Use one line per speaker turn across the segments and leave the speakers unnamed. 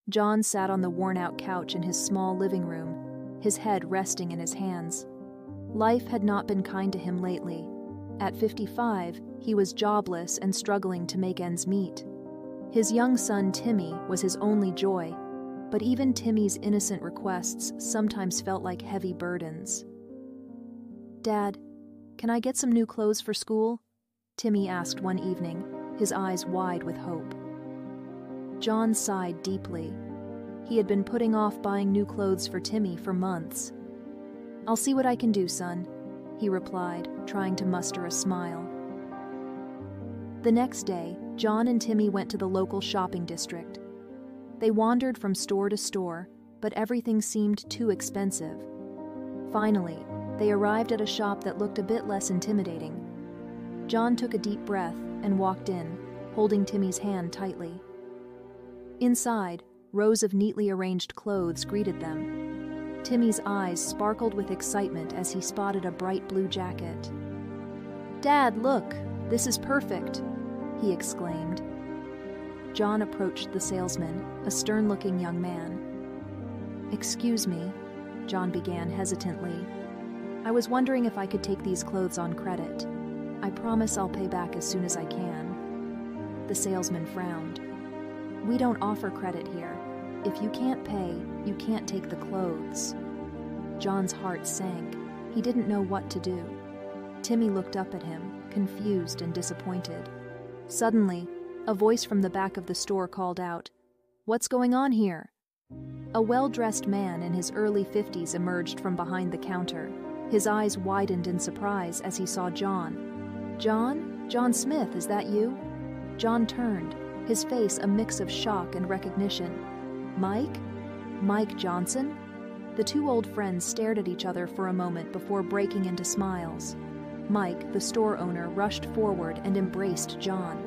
John sat on the worn-out couch in his small living room, his head resting in his hands. Life had not been kind to him lately. At 55, he was jobless and struggling to make ends meet. His young son, Timmy, was his only joy, but even Timmy's innocent requests sometimes felt like heavy burdens. "Dad, can I get some new clothes for school?" Timmy asked one evening, his eyes wide with hope. John sighed deeply. He had been putting off buying new clothes for Timmy for months. "I'll see what I can do, son," he replied, trying to muster a smile. The next day, John and Timmy went to the local shopping district. They wandered from store to store, but everything seemed too expensive. Finally, they arrived at a shop that looked a bit less intimidating. John took a deep breath and walked in, holding Timmy's hand tightly. Inside, rows of neatly arranged clothes greeted them. Timmy's eyes sparkled with excitement as he spotted a bright blue jacket. "Dad, look! This is perfect!" he exclaimed. John approached the salesman, a stern-looking young man. "Excuse me," John began hesitantly. "I was wondering if I could take these clothes on credit. I promise I'll pay back as soon as I can." The salesman frowned. "We don't offer credit here. If you can't pay, you can't take the clothes." John's heart sank. He didn't know what to do. Timmy looked up at him, confused and disappointed. Suddenly, a voice from the back of the store called out, "What's going on here?" A well-dressed man in his early 50s emerged from behind the counter. His eyes widened in surprise as he saw John. "John? John Smith, is that you?" John turned, his face a mix of shock and recognition. "Mike? Mike Johnson?" The two old friends stared at each other for a moment before breaking into smiles. Mike, the store owner, rushed forward and embraced John.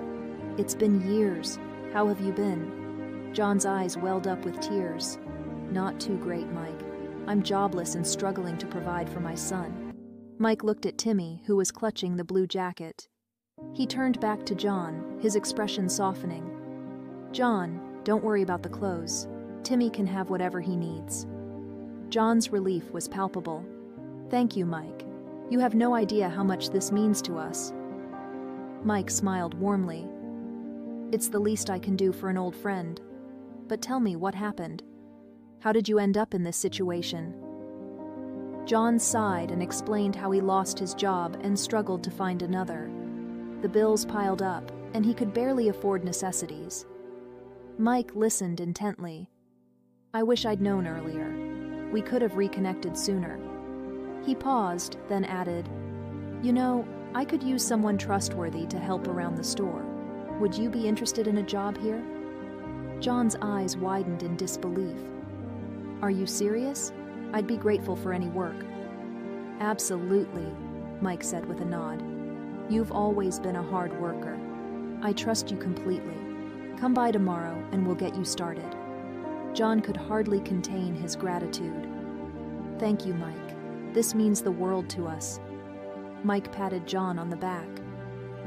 "It's been years. How have you been?" John's eyes welled up with tears. "Not too great, Mike. I'm jobless and struggling to provide for my son." Mike looked at Timmy, who was clutching the blue jacket. He turned back to John, his expression softening. "John, don't worry about the clothes. Timmy can have whatever he needs." John's relief was palpable. "Thank you, Mike. You have no idea how much this means to us." Mike smiled warmly. "It's the least I can do for an old friend. But tell me, what happened? How did you end up in this situation?" John sighed and explained how he lost his job and struggled to find another. The bills piled up, and he could barely afford necessities. Mike listened intently. "I wish I'd known earlier. We could have reconnected sooner." He paused, then added, "You know, I could use someone trustworthy to help around the store. Would you be interested in a job here?" John's eyes widened in disbelief. "Are you serious? I'd be grateful for any work." "Absolutely," Mike said with a nod. "You've always been a hard worker. I trust you completely. Come by tomorrow and we'll get you started." John could hardly contain his gratitude. "Thank you, Mike. This means the world to us." Mike patted John on the back.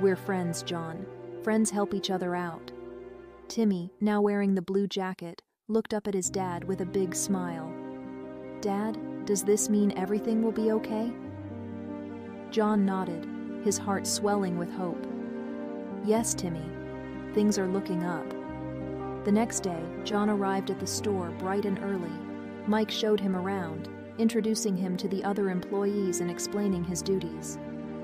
"We're friends, John. Friends help each other out." Timmy, now wearing the blue jacket, looked up at his dad with a big smile. "Dad, does this mean everything will be okay?" John nodded, his heart swelling with hope. "Yes, Timmy. Things are looking up." The next day, John arrived at the store bright and early. Mike showed him around, introducing him to the other employees and explaining his duties.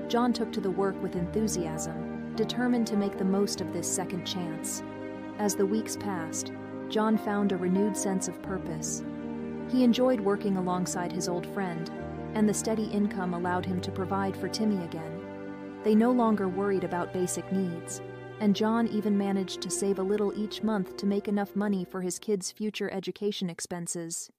John took to the work with enthusiasm, determined to make the most of this second chance. As the weeks passed, John found a renewed sense of purpose. He enjoyed working alongside his old friend, and the steady income allowed him to provide for Timmy again. They no longer worried about basic needs, and John even managed to save a little each month to make enough money for his kids' future education expenses.